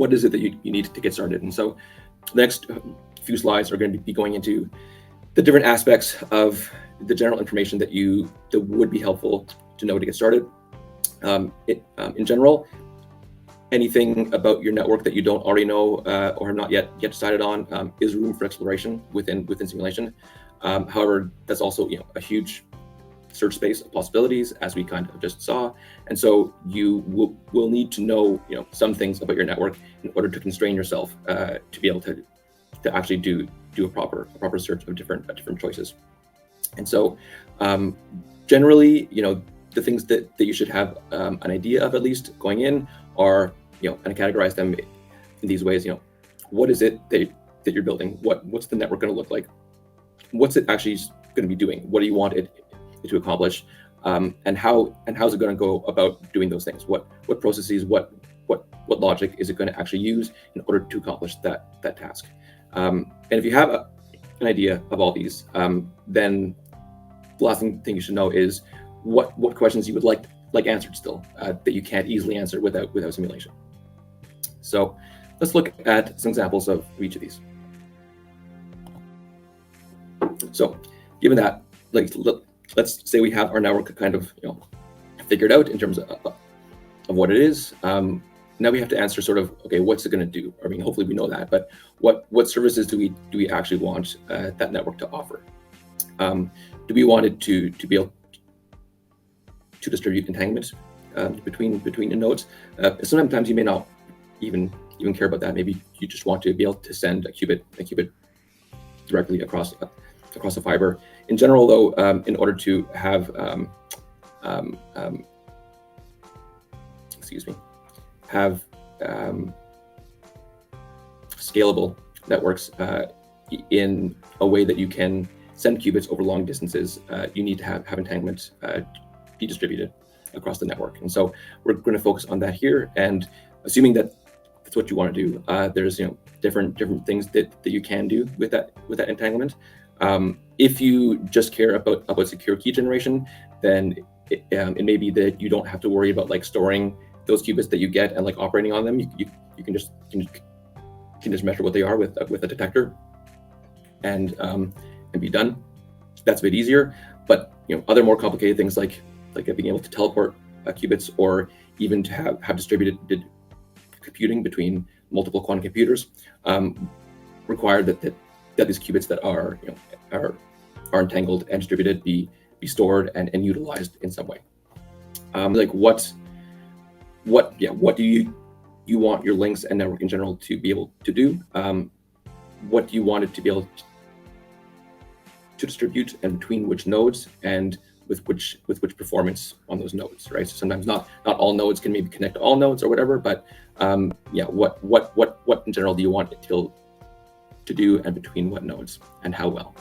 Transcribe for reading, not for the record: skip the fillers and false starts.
what is it that you need to get started. And so the next few slides are going to be going into the different aspects of the general information that would be helpful to know to get started. In general, anything about your network that you don't already know or have not yet decided on is room for exploration within simulation. However, that's also a huge search space of possibilities, as we kind of just saw, and so you will need to know some things about your network in order to constrain yourself to be able to actually do a proper search of different choices. And so generally, the things that you should have an idea of, at least going in, are and categorize them in these ways. What is it that you're building? What's the network going to look like? What's it actually going to be doing? What do you want it to accomplish? And how's it going to go about doing those things? What processes, what logic is it going to actually use in order to accomplish that task? And if you have an idea of all these, then the last thing you should know is what questions you would like answered still that you can't easily answer without simulation. So let's look at some examples of each of these. So given that, let's say we have our network kind of figured out in terms of what it is. Now we have to answer sort of, okay, what's it going to do? I mean, hopefully we know that, but what services do we actually want that network to offer? Do we want it to be able to distribute entanglement between the nodes? Sometimes you may not even care about that. Maybe you just want to be able to send a qubit directly across a fiber. In general, though, in order to have scalable networks in a way that you can send qubits over long distances, you need to have entanglement be distributed across the network. And so we're going to focus on that here. And assuming that that's what you want to do, there's different things that you can do with that entanglement. If you just care about secure key generation, then it may be that you don't have to worry about storing those qubits that you get and operating on them. You can just measure what they are with a detector and be done. That's a bit easier. But other more complicated things like being able to teleport qubits, or even to have distributed computing between multiple quantum computers, require that these qubits that are entangled and distributed be stored and utilized in some way. What do you want your links and network in general to be able to do? What do you want it to be able to distribute, and between which nodes, and with which performance on those nodes, right? So sometimes not all nodes can maybe connect to all nodes or whatever, but what in general do you want it to do, and between what nodes, and how well?